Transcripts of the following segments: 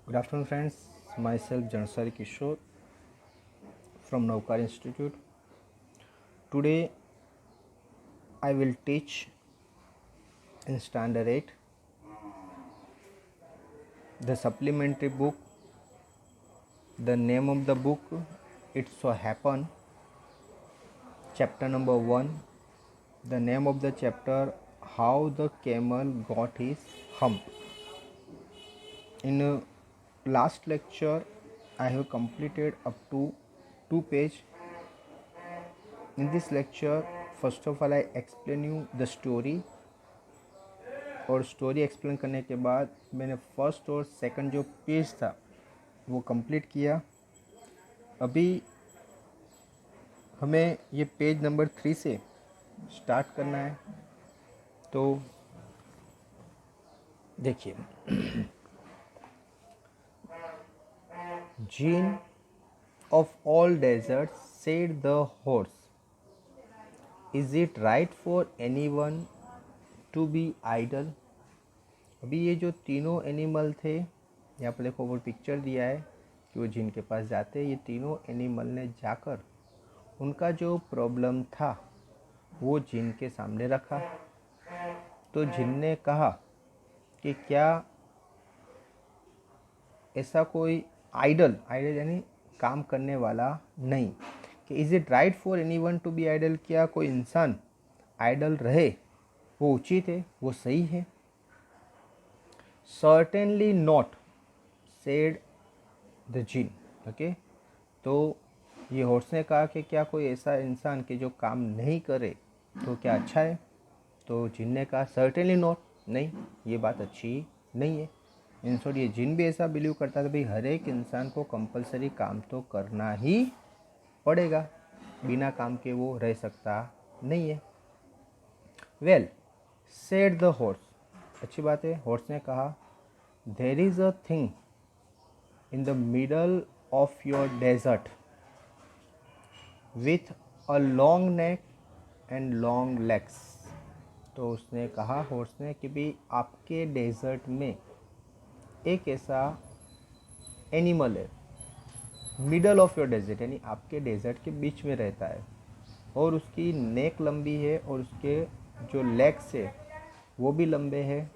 Good afternoon, friends. Myself, Jansari Kishore from Navkar Institute. Today, I will teach in Standard 8 the supplementary book. The name of the book, It So Happen, chapter number 1. The name of the chapter, How the Camel Got His Hump. In last lecture, I have completed up to 2 pages. In this lecture, first of all, I explain you the story, और story explain करने के बाद मैंने first और second जो page था वो complete किया। अभी हमें ये पेज नंबर 3 से स्टार्ट करना है। तो देखिए, jinn of all desert said the horse, is it right for anyone to be idle. अभी ये जो तीनों एनिमल थे, यहाँ पर देखो वो पिक्चर दिया है कि वो जिन के पास जाते हैं। ये तीनों एनिमल ने जाकर उनका जो प्रॉब्लम था वो जिन के सामने रखा। तो जिन ने कहा कि क्या ऐसा कोई आइडल यानी काम करने वाला नहीं, कि is it right for anyone to be idle, क्या कोई इंसान आइडल रहे, वो उचित है, वो सही है। Certainly not, said the Jin. Okay, तो ये हॉर्स ने कहा कि क्या कोई ऐसा इंसान कि जो काम नहीं करे तो क्या अच्छा है। तो जिन ने कहा सर्टेनली नॉट, नहीं, ये बात अच्छी नहीं है। इन शॉर्ट ये जिन भी ऐसा बिलीव करता था भाई हर एक इंसान को कंपलसरी काम तो करना ही पड़ेगा, बिना काम के वो रह सकता नहीं है। वेल सेड द हॉर्स, अच्छी बात है। हॉर्स ने कहा there is a thing in the middle of your desert with a long neck and long legs. तो उसने कहा, हॉर्स ने, कि भाई आपके डेजर्ट में एक ऐसा एनिमल है, मिडल ऑफ योर डेजर्ट यानी आपके डेजर्ट के बीच में रहता है, और उसकी नेक लंबी है और उसके जो लेग्स है वो भी लंबे हैं।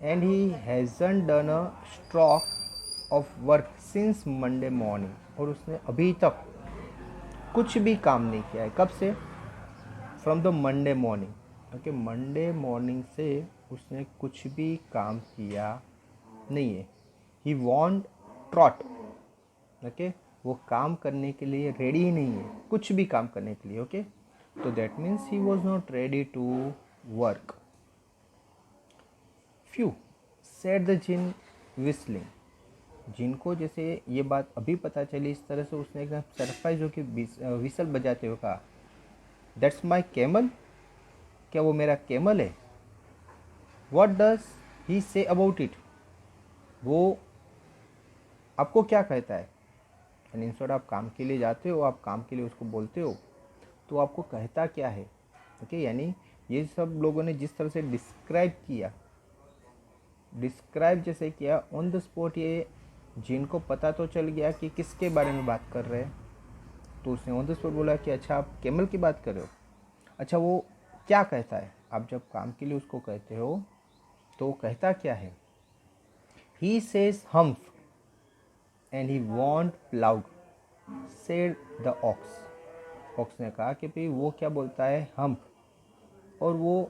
And he हैज़न done a stroke of work since Monday morning, और उसने अभी तक कुछ भी काम नहीं किया है। कब से? From the Monday morning. Okay, Monday morning से उसने कुछ भी काम किया नहीं है। ही वॉन्ट ट्रॉट, ओके, वो काम करने के लिए रेडी ही नहीं है, कुछ भी काम करने के लिए। ओके, तो that means he was not ready to work. Phew said the jinn whistling, जिनको जैसे ये बात अभी पता चली, इस तरह से उसने एकदम सरप्राइज होकर विसल बजाते हुए कहा दैट्स माई कैमल, क्या वो मेरा कैमल है। What does he say about it, वो आपको क्या कहता है। एंड इंस्टेड आप काम के लिए जाते हो, आप काम के लिए उसको बोलते हो, तो आपको कहता क्या है। ओके, यानी ये सब लोगों ने जिस तरह से डिस्क्राइब जैसे किया ऑन द स्पॉट, ये जिनको पता तो चल गया कि किसके बारे में बात कर रहे हैं। तो उसने ऑन द स्पॉट बोला कि अच्छा आप कैमल की बात कर रहे हो। अच्छा, वो क्या कहता है। आप जब काम के लिए उसको कहते हो तो वो कहता क्या है। He says humph and he won't ploughed, said the ox. Ox ने कहा कि भाई वो क्या बोलता है, हम्फ, और वो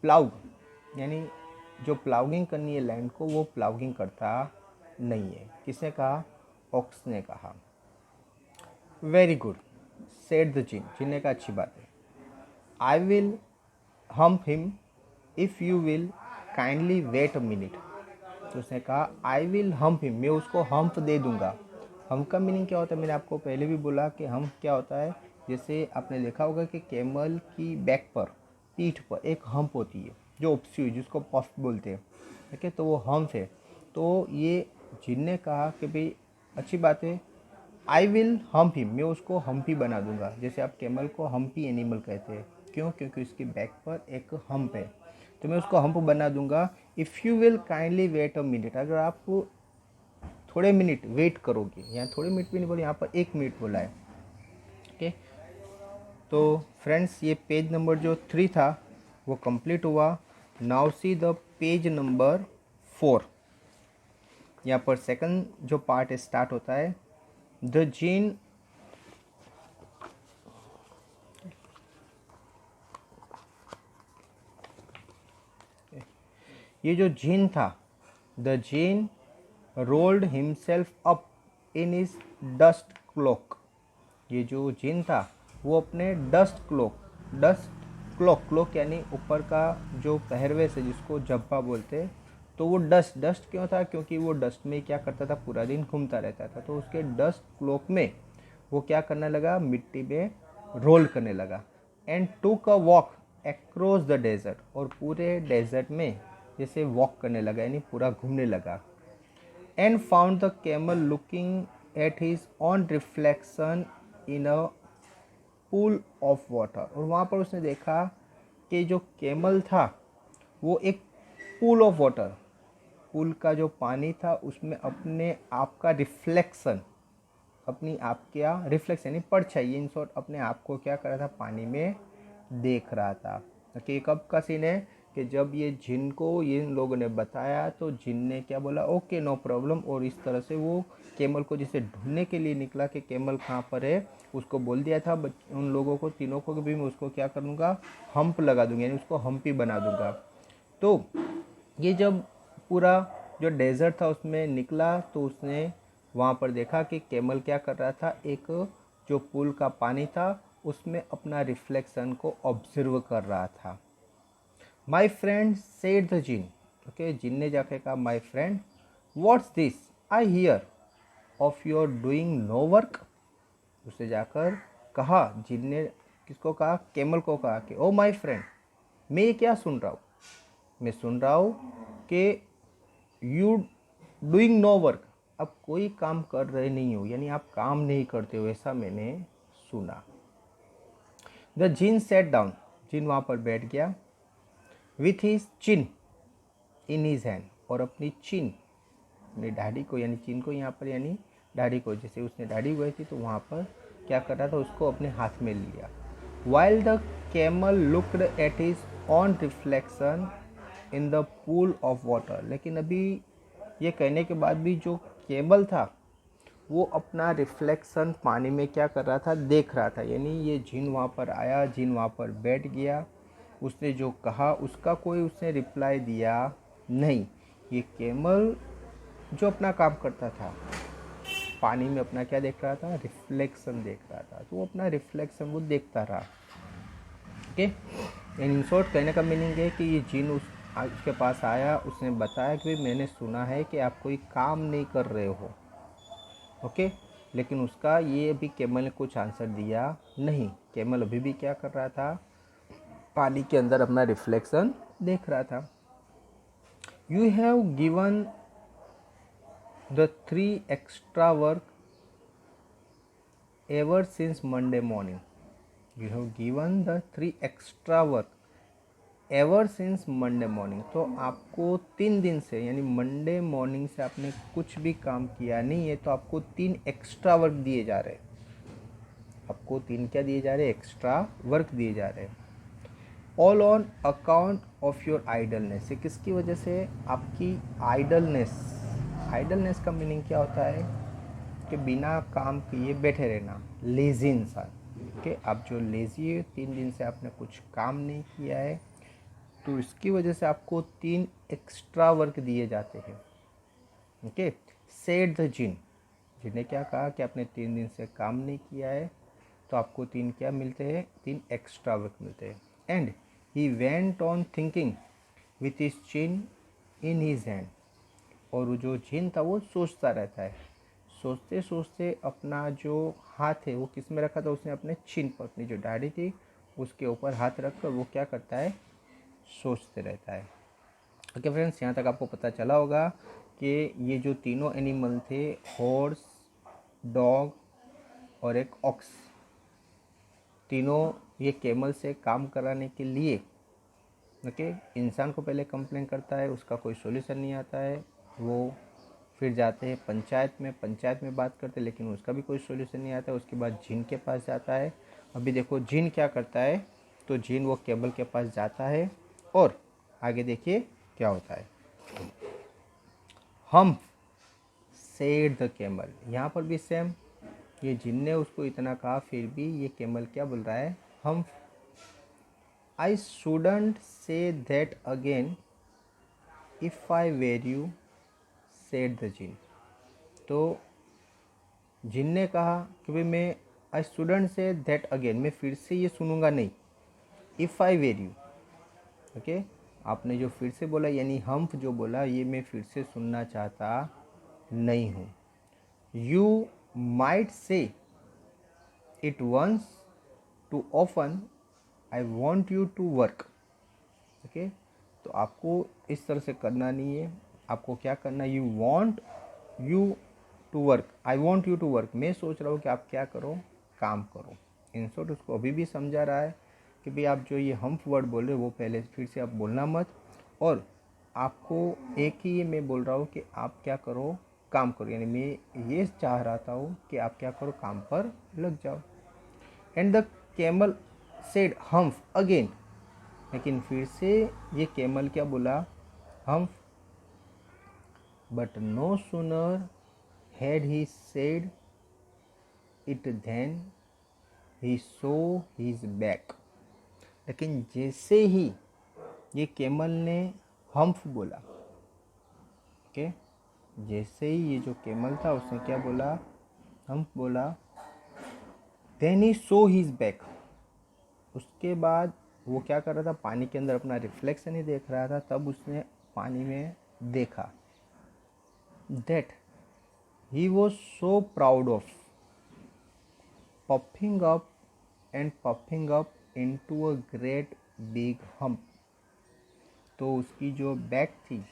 प्लाउड यानी जो प्लाउगिंग करनी है लैंड को, वो प्लाउगिंग करता नहीं है। किसने कहा? ऑक्स ने कहा। वेरी गुड, सेड द जिन, जिन ने कहा अच्छी बात है। I will hump him if you will kindly wait a minute. तो उसने कहा आई विल हम्प हिम, मैं उसको हम्प दे दूंगा। हम्प का मीनिंग क्या होता है, मैंने आपको पहले भी बोला कि हम्प क्या होता है। जैसे आपने देखा होगा कि कैमल की बैक पर, पीठ पर एक हम्प होती है जो उपसी, जिसको पफ बोलते हैं। ठीक है, तो वो हम्प है। तो ये जिनने कहा कि भाई अच्छी बात है, आई विल हम्प हिम, मैं उसको हम्पी बना दूंगा। जैसे आप कैमल को हम्पी एनिमल कहते हैं, क्यों? क्योंकि उसकी बैक पर एक हम्प है, तो मैं उसको हम्प बना दूंगा। If you will kindly wait a minute, अगर आप थोड़े मिनट वेट करोगे, यहाँ थोड़े मिनट भी नहीं बोले, यहाँ पर 1 मिनट बोला है। ओके, तो फ्रेंड्स ये पेज नंबर जो 3 था वो कंप्लीट हुआ। Now see the page number 4। यहाँ पर सेकंड जो पार्ट स्टार्ट होता है। द जीन ये जो जीन था, the djinn rolled himself up in his dust cloak. ये जो जीन था वो अपने डस्ट क्लोक यानी ऊपर का जो पहरवे से जिसको जब्बा बोलते, तो वो डस्ट क्यों था, क्योंकि वो डस्ट में क्या करता था, पूरा दिन घूमता रहता था। तो उसके डस्ट क्लोक में वो क्या करने लगा, मिट्टी में रोल करने लगा। And took a walk across the desert, और पूरे डेजर्ट में जैसे वॉक करने लगा यानी पूरा घूमने लगा। And found the camel looking at his on reflection in a pool of water, और वहाँ पर उसने देखा कि जो कैमल था वो एक पूल ऑफ वाटर, पूल का जो पानी था उसमें अपने आप का रिफ्लेक्शन, अपनी आप क्या रिफ्लेक्शन यानी परछाई, इन शॉर्ट अपने आप को क्या कर रहा था, पानी में देख रहा था। कि कब का सीन है कि जब ये जिन को ये लोगों ने बताया तो जिन ने क्या बोला, ओके नो प्रॉब्लम, और इस तरह से वो कैमल को जिसे ढूंढने के लिए निकला कि कैमल कहाँ पर है, उसको बोल दिया था उन लोगों को, तीनों को भी मैं उसको क्या करूँगा, हम्प लगा दूंगा यानी उसको हम्पी बना दूंगा। तो ये जब पूरा जो डेजर्ट था उसमें निकला तो उसने वहाँ पर देखा कि कैमल क्या कर रहा था, एक जो पूल का पानी था उसमें अपना रिफ्लेक्शन को ऑब्जर्व कर रहा था। My friend said the Jin, okay, djinn ने जाके कहा, my friend what's this I hear of your doing no work. उससे जाकर कहा, जिन ने किसको कहा, कैमल को कहा कि ओ माई फ्रेंड, मैं ये क्या सुन रहा हूँ, मैं सुन रहा हूँ कि यू डूइंग नो वर्क, अब कोई काम कर रहे नहीं हो यानी आप काम नहीं करते हो, ऐसा मैंने सुना। द जिन सेट डाउन, जिन वहाँ पर बैठ गया। With his chin in his hand, और अपनी चिन, अपनी दाढ़ी को यानी चिन को यहाँ पर यानी दाढ़ी को, जैसे उसने दाढ़ी हुई थी तो वहाँ पर क्या कर रहा था, उसको अपने हाथ में लिया। While the camel looked at his on reflection in the pool of water, लेकिन अभी ये कहने के बाद भी जो कैमल था वो अपना रिफ्लेक्शन पानी में क्या कर रहा था, देख रहा था। यानी ये जिन वहाँ पर आया, जिन वहाँ पर बैठ गया, उसने जो कहा उसका कोई उसने रिप्लाई दिया नहीं। ये कैमल जो अपना काम करता था पानी में अपना क्या देख रहा था, रिफ्लेक्शन देख रहा था, तो वो अपना रिफ्लेक्शन वो देखता रहा। ओके, इन शॉर्ट कहने का मीनिंग है कि ये जिन उसके पास आया, उसने बताया कि भाई मैंने सुना है कि आप कोई काम नहीं कर रहे हो। ओके, लेकिन उसका ये अभी कैमल ने कुछ आंसर दिया नहीं। कैमल अभी भी क्या कर रहा था, पानी के अंदर अपना रिफ्लेक्शन देख रहा था। You have given the 3 extra work ever since Monday morning. You have given the 3 extra work ever since Monday morning, तो आपको 3 दिन से यानी मंडे मॉर्निंग से आपने कुछ भी काम किया नहीं है, तो आपको 3 एक्स्ट्रा वर्क दिए जा रहे हैं। आपको 3 क्या दिए जा रहे हैं, एक्स्ट्रा वर्क दिए जा रहे हैं। All on account of your idleness, ये किसकी वजह से, आपकी आइडलनेस। आइडलनेस का मीनिंग क्या होता है कि बिना काम किए बैठे रहना, लेजी इंसान। ओके, आप जो लेजी है, 3 दिन से आपने कुछ काम नहीं किया है, तो इसकी वजह से आपको 3 एक्स्ट्रा वर्क दिए जाते हैं। ओके, सेड द जिन, जिन्हें क्या कहा कि आपने 3 दिन से काम नहीं किया है, तो आपको 3 क्या मिलते हैं, 3 एक्स्ट्रा वर्क मिलते हैं। And he went on thinking with his chin in his hand, और वो जो जिन था वो सोचता रहता है, सोचते सोचते अपना जो हाथ है वो किस में रखा था, उसने अपने चिन पर, अपनी जो दाढ़ी थी उसके ऊपर हाथ रख कर वो क्या करता है, सोचते रहता है। ओके फ्रेंड्स, यहाँ तक आपको पता चला होगा कि ये जो तीनों एनिमल थे, हॉर्स, डॉग और एक ऑक्स, तीनों ये कैमल से काम कराने के लिए ओके इंसान को पहले कंप्लेन करता है, उसका कोई सॉल्यूशन नहीं आता है, वो फिर जाते हैं पंचायत में बात करते हैं, लेकिन उसका भी कोई सोल्यूशन नहीं आता। उसके बाद जिन के पास जाता है। अभी देखो जिन क्या करता है, तो जिन वो केबल के पास जाता है और आगे देखिए क्या होता है। हम सेड द कैमल, यहाँ पर भी सेम, ये जिन ने उसको इतना कहा फिर भी ये कैमल क्या बोल रहा है, हम। I shouldn't say that again if I were you, said the djinn. तो जिन ने कहा कि भाई मैं I shouldn't say that again, मैं फिर से ये सुनूंगा नहीं, if I were you. Okay, आपने जो फिर से बोला यानी हम जो बोला ये मैं फिर से सुनना चाहता नहीं हूँ। You might say it once too often, I want you to work. Okay, तो आपको इस तरह से करना नहीं है। आपको क्या करना है, you want you to work, I want you to work, मैं सोच रहा हूँ कि आप क्या करो, काम करो। इन शॉर्ट उसको अभी भी समझा रहा है कि भाई आप जो ये हम्फ वर्ड बोल रहे हो वो पहले फिर से आप बोलना मत, और आपको एक ही मैं बोल रहा हूँ कि आप क्या करो, काम करो। यानी मैं ये चाह रहा हूँ कि आप क्या करो, काम पर लग जाओ। And the camel said humph again, लेकिन फिर से ये कैमल क्या बोला, humph. But no sooner had he said it than he saw his back. लेकिन जैसे ही ये कैमल ने हम्फ बोला, ओके, जैसे ही ये जो कैमल था उसने क्या बोला, हम्फ बोला, then he saw his back. उसके बाद वो क्या कर रहा था, पानी के अंदर अपना रिफ्लेक्शन ही देख रहा था। तब उसने पानी में देखा that he was so proud of puffing up and puffing up into a great big hump। तो उसकी जो बैक थी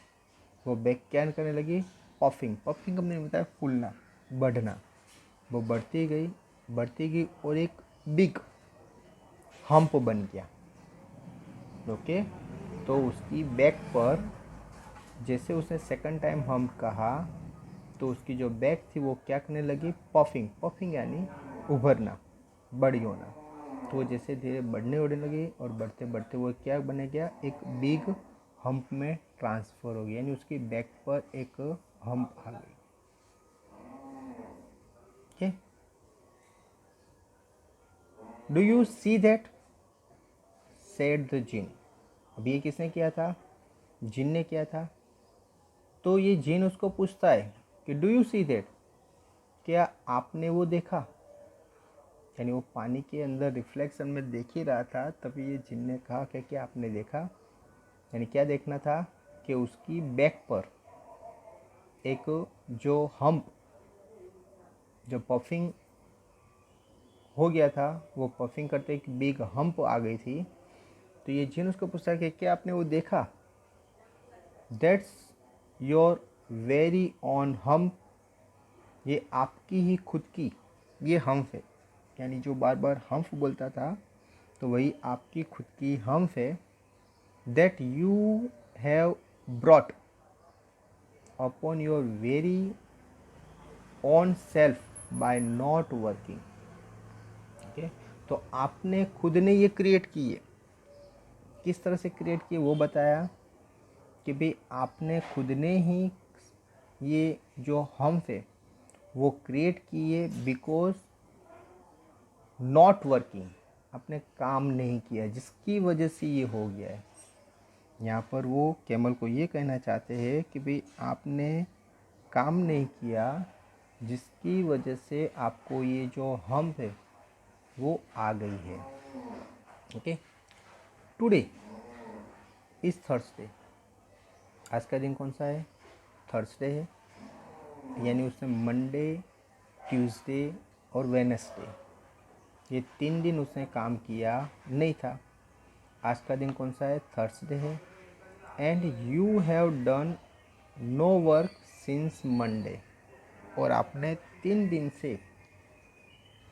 वो बैक क्या करने लगी, पफिंग। पफिंग हमने बताया फूलना, बढ़ना। वो बढ़ती गई और एक बिग हम्प बन गया। ओके, तो उसकी बैक पर जैसे उसने सेकंड टाइम हम्प कहा तो उसकी जो बैक थी वो क्या करने लगी, पफिंग। पफिंग यानी उभरना, बड़ी होना। तो वो जैसे धीरे बढ़ने उड़ने लगी और बढ़ते बढ़ते वो क्या बने गया, एक बिग हम्प में ट्रांसफ़र हो गया। यानी उसकी बैक पर एक हम्प आ गई। Okay, do you see that, said the djinn. अब ये किसने किया था, जिन ने किया था। तो ये जिन उसको पूछता है कि डू यू सी दैट, क्या आपने वो देखा। यानी वो पानी के अंदर रिफ्लेक्शन में देख ही रहा था, तभी ये जिन ने कहा कि क्या आपने देखा। यानी क्या देखना था कि उसकी बैक पर एक जो हम्प, जो पफिंग हो गया था, वो पफिंग करते एक बिग हम्प आ गई थी। तो ये जिन उसको पूछा कि क्या आपने वो देखा। That's your very on hump, ये आपकी ही खुद की ये हम्प है। यानी जो बार बार हम्प बोलता था तो वही आपकी खुद की हम्प है। That you have brought upon your very own self by not working. Okay, तो आपने खुद ने ये क्रिएट की है। किस तरह से क्रिएट किए वो बताया कि भाई आपने खुद ने ही ये जो हम्प है वो क्रिएट किए बिकॉज नॉट वर्किंग, आपने काम नहीं किया जिसकी वजह से ये हो गया है। यहाँ पर वो कैमल को ये कहना चाहते हैं कि भाई आपने काम नहीं किया जिसकी वजह से आपको ये जो हम्प है वो आ गई है। ओके, टुडे इज़ थर्सडे, आज का दिन कौन सा है, थर्सडे है। यानी उसने मंडे, ट्यूसडे और वेडनेसडे ये 3 दिन उसने काम किया नहीं था। आज का दिन कौन सा है, थर्सडे है। And you have done no work since Monday, और आपने 3 दिन से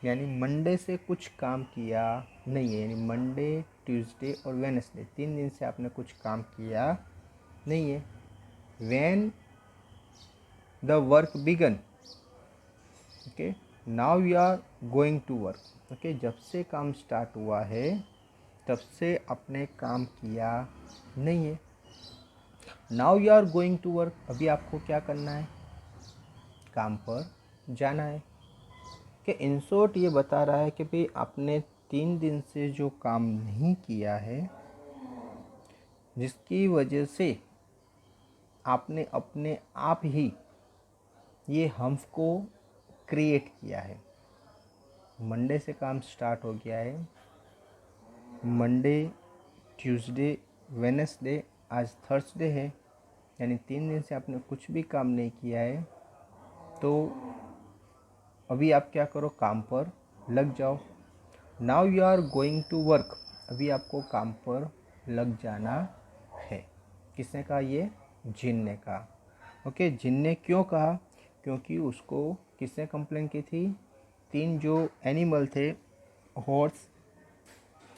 यानी मंडे से कुछ काम किया नहीं है। यानी मंडे, ट्यूसडे और वेडनेसडे 3 दिन से आपने कुछ काम किया नहीं है। When the work began. Okay, now you are going to work. Okay, जब से काम स्टार्ट हुआ है तब से आपने काम किया नहीं है। Now you are going to work, अभी आपको क्या करना है, काम पर जाना है। कि इन शॉर्ट ये बता रहा है कि भाई आपने 3 दिन से जो काम नहीं किया है, जिसकी वजह से आपने अपने आप ही ये हम्फ को क्रिएट किया है। मंडे से काम स्टार्ट हो गया है, मंडे, ट्यूसडे, वेडनेसडे, आज थर्सडे है, यानी 3 दिन से आपने कुछ भी काम नहीं किया है। तो अभी आप क्या करो, काम पर लग जाओ। Now you are going to work, अभी आपको काम पर लग जाना है। किसने कहा, ये जिन ने कहा। ओके, जिन ने क्यों कहा, क्योंकि उसको किसने कंप्लेन की थी, 3 जो एनिमल थे, हॉर्स,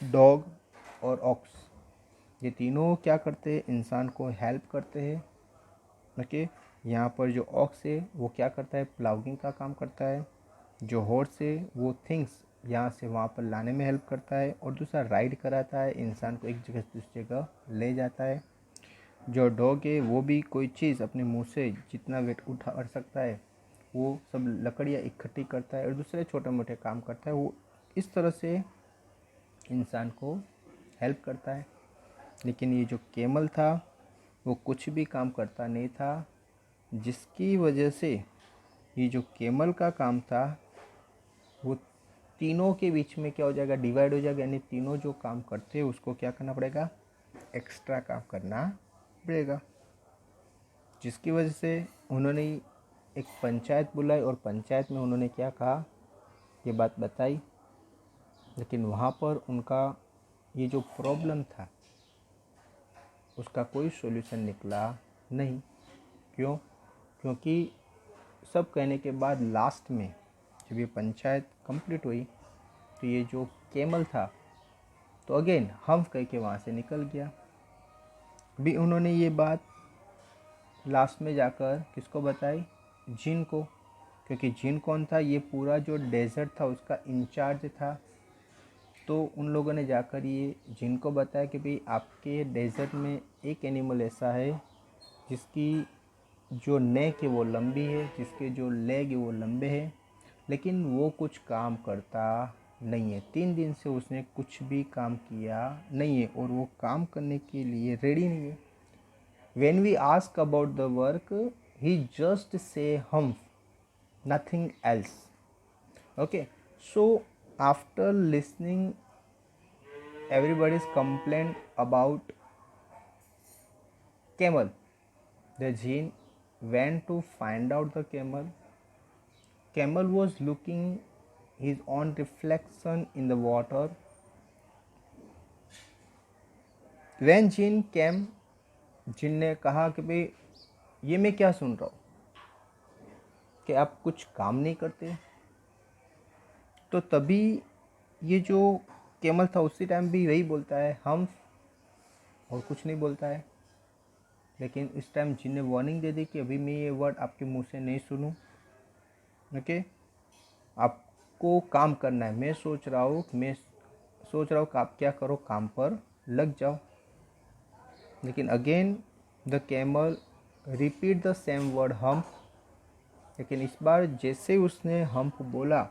डॉग और ऑक्स, ये तीनों क्या करते हैं, इंसान को हेल्प करते हैं। ओके, यहाँ पर जो ऑक्स है वो क्या करता है, प्लाउगिंग का काम करता है। जो हॉर्स है वो थिंग्स यहाँ से वहाँ पर लाने में हेल्प करता है, और दूसरा राइड कराता है, इंसान को एक जगह से दूसरी जगह ले जाता है। जो डॉग है वो भी कोई चीज़ अपने मुंह से जितना वेट उठा सकता है वो सब लकड़ियाँ इकट्ठी करता है और दूसरे छोटे मोटे काम करता है। वो इस तरह से इंसान को हेल्प करता है। लेकिन ये जो कैमल था वो कुछ भी काम करता नहीं था, जिसकी वजह से ये जो कैमल का काम था वो तीनों के बीच में क्या हो जाएगा, डिवाइड हो जाएगा। यानी तीनों जो काम करते हैं उसको क्या करना पड़ेगा, एक्स्ट्रा काम करना पड़ेगा। जिसकी वजह से उन्होंने एक पंचायत बुलाई और पंचायत में उन्होंने क्या कहा, ये बात बताई। लेकिन वहाँ पर उनका ये जो प्रॉब्लम था उसका कोई सॉल्यूशन निकला नहीं। क्यों, क्योंकि सब कहने के बाद लास्ट में जब ये पंचायत कंप्लीट हुई तो ये जो कैमल था तो अगेन हम कह के वहाँ से निकल गया। भी उन्होंने ये बात लास्ट में जाकर किसको बताई, जिन को। क्योंकि जिन कौन था, ये पूरा जो डेजर्ट था उसका इंचार्ज था। तो उन लोगों ने जाकर ये जिन को बताया कि भाई आपके डेजर्ट में एक एनिमल ऐसा है जिसकी जो नेक है वो लंबी है, जिसके जो लेग है वो लंबे हैं, लेकिन वो कुछ काम करता नहीं है। 3 दिन से उसने कुछ भी काम किया नहीं है और वो काम करने के लिए रेडी नहीं है। When we ask about the work, he just say humph, nothing else. Okay, so after listening everybody's complaint about camel, the jinn went to find out the camel. Camel was looking his own reflection in the water. When jinn came, जिन ने कहा कि भाई ये मैं क्या सुन रहा हूँ कि आप कुछ काम नहीं करते। तो तभी ये जो कैमल था उसी टाइम भी वही बोलता है हम, और कुछ नहीं बोलता है। लेकिन इस टाइम जिन ने वार्निंग दे दी कि अभी मैं ये वर्ड आपके मुंह से नहीं सुनूं। ओके, आपको काम करना है। मैं सोच रहा हूँ कि आप क्या करो, काम पर लग जाओ। लेकिन again the camel repeat the same word hump. लेकिन इस बार जैसे उसने हम्प बोला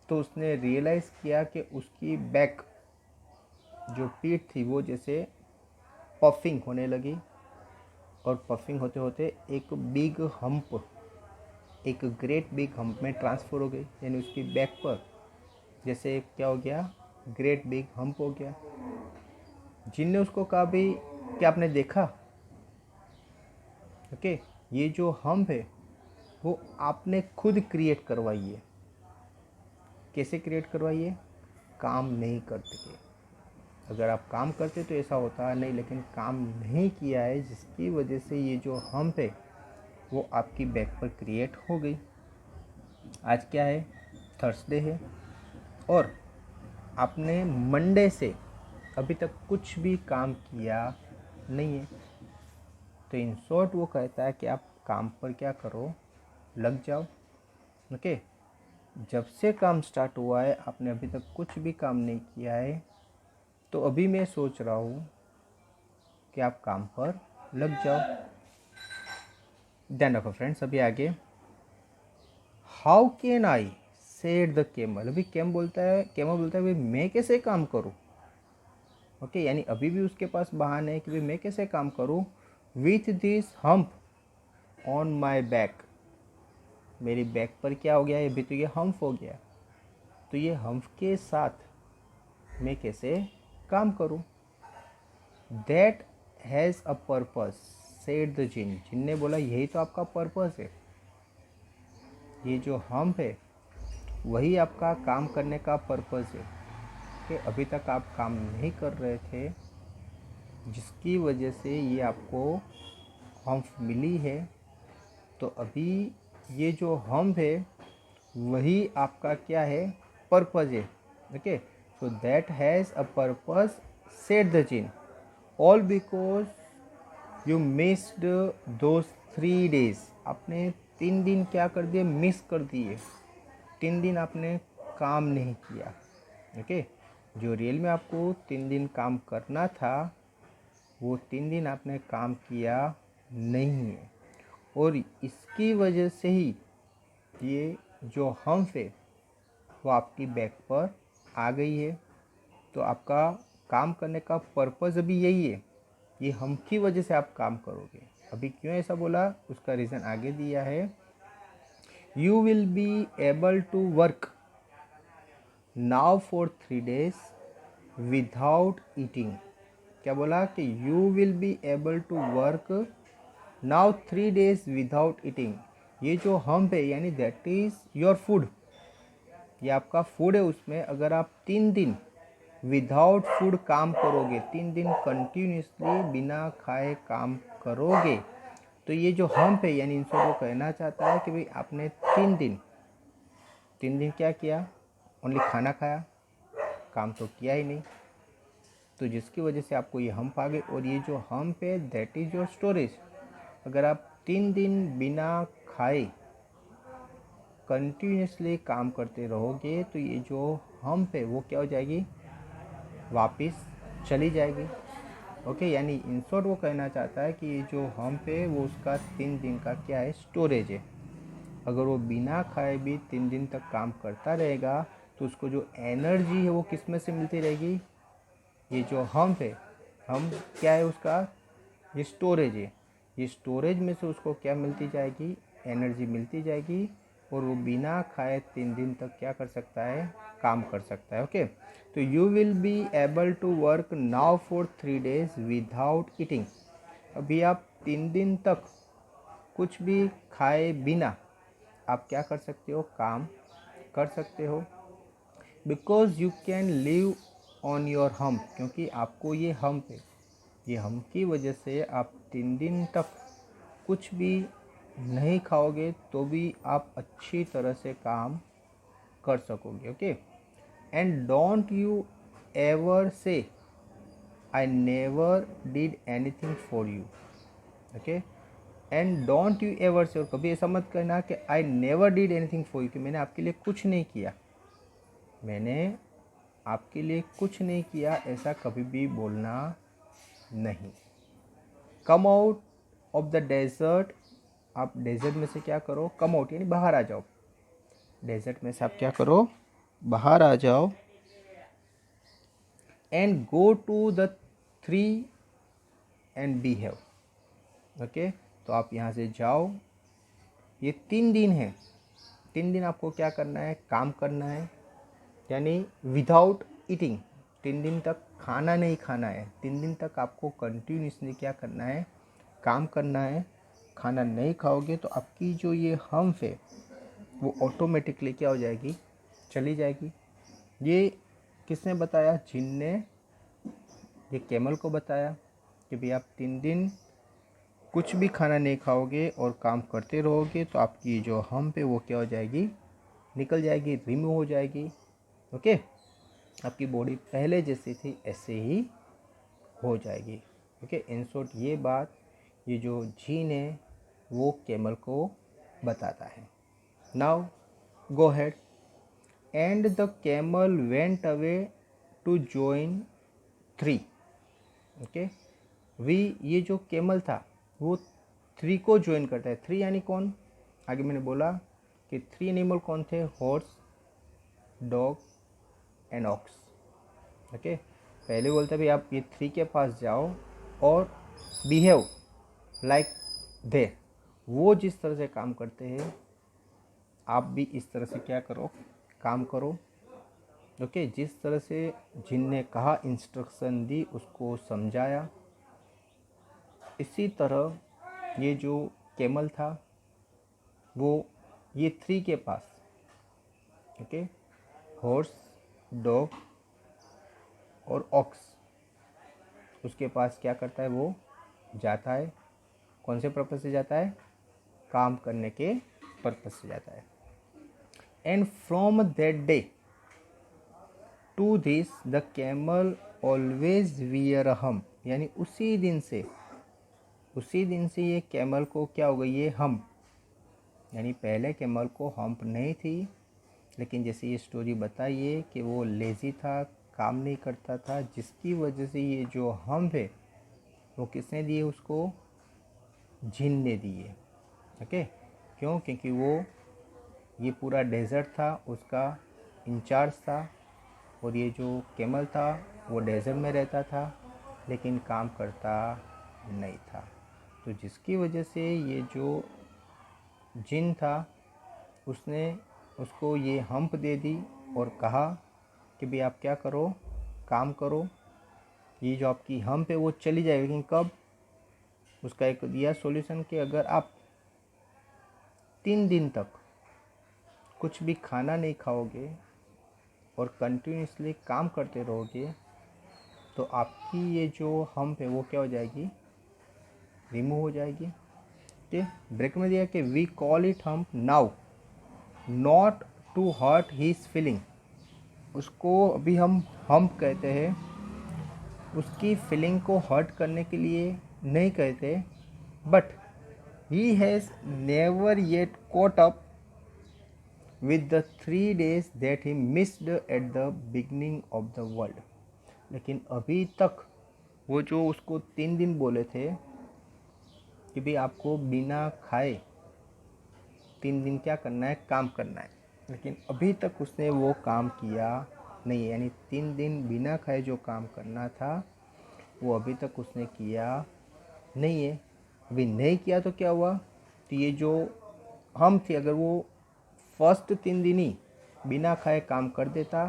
तो उसने रियलाइज़ किया कि उसकी बैक जो पीठ थी वो जैसे पफिंग होने लगी, और पफिंग होते होते एक बिग हम्प, एक ग्रेट बिग हम्प में ट्रांसफ़र हो गई। यानी उसकी बैक पर जैसे क्या हो गया, ग्रेट बिग हम्प हो गया। जिन ने उसको कहा भाई क्या आपने देखा, ओके, ये जो हम्प है वो आपने खुद क्रिएट करवाई है। कैसे क्रिएट करवाई है, काम नहीं करते थे। अगर आप काम करते तो ऐसा होता नहीं, लेकिन काम नहीं किया है जिसकी वजह से ये जो हम्प है वो आपकी बैक पर क्रिएट हो गई। आज क्या है, थर्सडे है, और आपने मंडे से अभी तक कुछ भी काम किया नहीं है। तो इन शॉर्ट वो कहता है कि आप काम पर क्या करो, लग जाओ। ओके, जब से काम स्टार्ट हुआ है आपने अभी तक कुछ भी काम नहीं किया है, तो अभी मैं सोच रहा हूँ कि आप काम पर लग जाओ। ध्यान रखो फ्रेंड्स, अभी आगे, how can I said the camel. अभी केमल बोलता है भाई मैं कैसे काम करूँ। ओके, यानी अभी भी उसके पास बहाने है कि भाई मैं कैसे काम करूँ। With this hump on my back, मेरी बैक पर क्या हो गया है, अभी तो ये हम्प हो गया, तो ये हम्प के साथ मैं कैसे काम करूँ। That has a purpose said the जिन, जिन ने बोला यही तो आपका पर्पस है, ये जो हम्प है वही आपका काम करने का पर्पस है। कि अभी तक आप काम नहीं कर रहे थे, जिसकी वजह से ये आपको हम्प मिली है, तो अभी ये जो हम्प है वही आपका क्या है, पर्पस है। Okay, so that has a purpose said the djinn, all because you missed those 3 days। आपने 3 दिन क्या कर दिए, मिस कर दिए। 3 दिन आपने काम नहीं किया। ओके, जो रियल में आपको 3 दिन काम करना था, वो 3 दिन आपने काम किया नहीं है, और इसकी वजह से ही ये जो हम्प है वो आपकी बैक पर आ गई है। तो आपका काम करने का पर्पस अभी यही है, ये हम की वजह से आप काम करोगे। अभी क्यों ऐसा बोला, उसका रीज़न आगे दिया है। You will be able to work now for 3 days without eating. क्या बोला कि you will be able to work now 3 days without eating. ये जो हम्प है यानी दैट इज़ योर फूड, ये आपका फूड है। उसमें अगर आप 3 दिन विदाउट फूड काम करोगे, 3 दिन कंटिन्यूसली बिना खाए काम करोगे, तो ये जो हम्प है यानी इनसे वो कहना चाहता है कि भाई आपने 3 दिन क्या किया, ओनली खाना खाया, काम तो किया ही नहीं। तो जिसकी वजह से आपको ये हम्प आ गई, और ये जो हम्प है दैट इज़ योर स्टोरेज। अगर आप 3 दिन बिना खाए कंटिन्यूसली काम करते रहोगे, तो ये जो हम्प है वो क्या हो जाएगी, वापस चली जाएगी। ओके, यानी इन शॉर्ट वो कहना चाहता है कि ये जो हम्प है वो उसका 3 दिन का क्या है, स्टोरेज है। अगर वो बिना खाए भी 3 दिन तक काम करता रहेगा, तो उसको जो एनर्जी है वो किस में से मिलती रहेगी, ये जो हम्प है, हम्प क्या है उसका, ये स्टोरेज है। ये स्टोरेज में से उसको क्या मिलती जाएगी, एनर्जी मिलती जाएगी, और वो बिना खाए 3 दिन तक क्या कर सकता है, काम कर सकता है। ओके, तो you will be able to work now for 3 days without eating. अभी आप 3 दिन तक कुछ भी खाए बिना आप क्या कर सकते हो, काम कर सकते हो। Because you can live on your hump, क्योंकि आपको ये हम्प है, ये हम्प की वजह से आप 3 दिन तक कुछ भी नहीं खाओगे तो भी आप अच्छी तरह से काम कर सकोगे। Okay, and don't you ever से I never did anything for you. Okay, and don't you ever से, और कभी ऐसा मत कहना कि I never did anything for you, कि मैंने आपके लिए कुछ नहीं किया, मैंने आपके लिए कुछ नहीं किया, ऐसा कभी भी बोलना नहीं। Come out of the desert, आप डेजर्ट में से क्या करो, कम आउट यानी बाहर आ जाओ, डेजर्ट में से आप क्या करो, बाहर आ जाओ। And go to the three and behave. Okay, तो आप यहाँ से जाओ, ये 3 दिन है, 3 दिन आपको क्या करना है, काम करना है, यानी विदाउट ईटिंग। 3 दिन तक खाना नहीं खाना है, 3 दिन तक आपको कंटिन्यूसली क्या करना है, काम करना है। खाना नहीं खाओगे तो आपकी जो ये हम्प है वो ऑटोमेटिकली क्या हो जाएगी, चली जाएगी। ये किसने बताया, जिन ने ये कैमल को बताया कि भाई आप 3 दिन कुछ भी खाना नहीं खाओगे और काम करते रहोगे, तो आपकी जो हम्प है वो क्या हो जाएगी, निकल जाएगी, रिमूव हो जाएगी। ओके, आपकी बॉडी पहले जैसी थी ऐसे ही हो जाएगी। ओके, इन शॉर्ट ये बात, ये जो जीन है वो कैमल को बताता है। Now go head. And the camel went away to join 3। Okay, we ये जो कैमल था वो 3 को ज्वाइन करता है। 3 यानी कौन? आगे मैंने बोला कि 3 एनिमल कौन थे? Horse, dog and ox. Okay, पहले बोलते भाई आप ये 3 के पास जाओ और बिहेव लाइक दे। वो जिस तरह से काम करते हैं आप भी इस तरह से क्या करो, काम करो। ओके, जिस तरह से जिनने कहा, इंस्ट्रक्शन दी, उसको समझाया, इसी तरह ये जो कैमल था वो ये 3 के पास, ओके, हॉर्स, डॉग और ऑक्स, उसके पास क्या करता है? वो जाता है। कौन से पर्पस से जाता है? काम करने के पर्पस से जाता है। And from that day to this the camel always wear a hump. यानी उसी दिन से ये कैमल को क्या हो गई? ये हम्प। यानी पहले कैमल को हम्प नहीं थी, लेकिन जैसे ये स्टोरी बताइए कि वो लेज़ी था, काम नहीं करता था, जिसकी वजह से ये जो हम्प है वो किसने दिए? उसको जिन ने दिए। ओके, क्यों? क्योंकि वो ये पूरा डेजर्ट था, उसका इंचार्ज था, और ये जो कैमल था वो डेजर्ट में रहता था लेकिन काम करता नहीं था। तो जिसकी वजह से ये जो जिन था उसने उसको ये हम्प दे दी और कहा कि भाई आप क्या करो, काम करो, ये जो आपकी हम्प है वो चली जाएगी। लेकिन कब? उसका एक दिया सॉल्यूशन कि अगर आप 3 दिन तक कुछ भी खाना नहीं खाओगे और कंटिन्यूसली काम करते रहोगे तो आपकी ये जो हम्प है वो क्या हो जाएगी? रिमूव हो जाएगी। ठीक, ब्रेक में दिया कि we call it hump now not to hurt his feeling. उसको अभी हम हम्प कहते हैं, उसकी फीलिंग को हर्ट करने के लिए नहीं कहते, but he has never yet caught up with the 3 days that he missed at the beginning of the world। लेकिन अभी तक वो जो उसको 3 दिन बोले थे कि भाई आपको बिना खाए 3 दिन क्या करना है? काम करना है, लेकिन अभी तक उसने वो काम किया नहीं। यानी 3 दिन बिना खाए जो काम करना था वो अभी तक उसने किया नहीं है। अभी नहीं किया तो क्या हुआ? तो ये जो हम थे, अगर वो फर्स्ट 3 दिन ही बिना खाए काम कर देता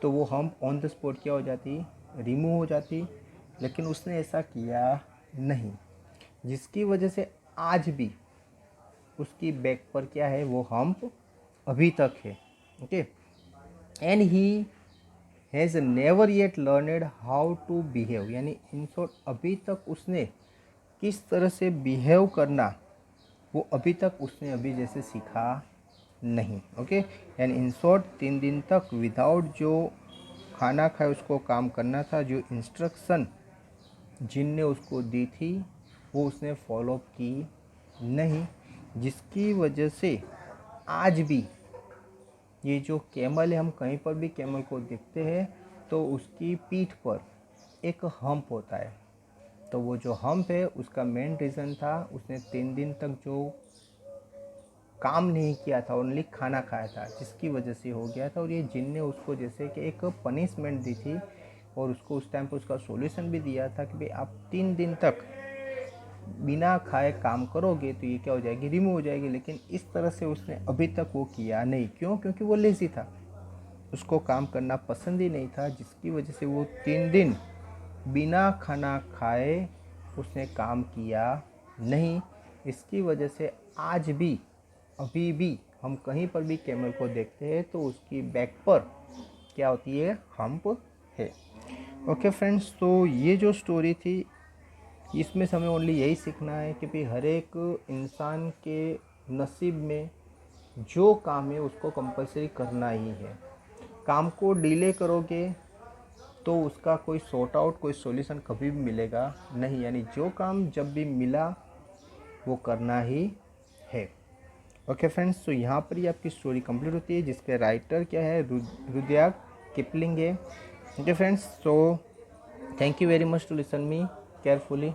तो वो हम ऑन द स्पॉट क्या हो जाती? रिमूव हो जाती। लेकिन उसने ऐसा किया नहीं, जिसकी वजह से आज भी उसकी बैक पर क्या है? वो हम्प अभी तक है। Okay, and he has never yet learned how to behave. यानी इन शॉर्ट अभी तक उसने किस तरह से बिहेव करना वो अभी तक उसने अभी जैसे सीखा नहीं। ओके, यानी इन शॉर्ट 3 दिन तक विदाउट जो खाना खाए उसको काम करना था। जो इंस्ट्रक्शन जिनने उसको दी थी वो उसने फॉलो की नहीं, जिसकी वजह से आज भी ये जो कैमल है, हम कहीं पर भी कैमल को देखते हैं तो उसकी पीठ पर एक हम्प होता है। तो वो जो हम्प है उसका मेन रीज़न था उसने 3 दिन तक जो काम नहीं किया था, ओनली खाना खाया था, जिसकी वजह से हो गया था। और ये जिन ने उसको जैसे कि एक पनिशमेंट दी थी और उसको उस टाइम पर उसका सॉल्यूशन भी दिया था कि भाई आप 3 दिन तक बिना खाए काम करोगे तो ये क्या हो जाएगी? रिमूव हो जाएगी। लेकिन इस तरह से उसने अभी तक वो किया नहीं। क्यों? क्योंकि वो लेज़ी था, उसको काम करना पसंद ही नहीं था, जिसकी वजह से वो 3 दिन बिना खाना खाए उसने काम किया नहीं। इसकी वजह से आज भी अभी भी हम कहीं पर भी कैमल को देखते हैं तो उसकी बैक पर क्या होती है? हम्प है। ओके फ्रेंड्स, तो ये जो स्टोरी थी इसमें से हमें ओनली यही सीखना है कि भाई हर एक इंसान के नसीब में जो काम है उसको कंपलसरी करना ही है। काम को डिले करोगे तो उसका कोई सॉर्ट आउट, कोई सॉल्यूशन कभी भी मिलेगा नहीं। यानी जो काम जब भी मिला वो करना ही है। ओके फ्रेंड्स, तो यहाँ पर ही आपकी स्टोरी कंप्लीट होती है, जिसके राइटर क्या है, रुडयार्ड किपलिंग है। Okay friends, so thank you very much to listen me carefully.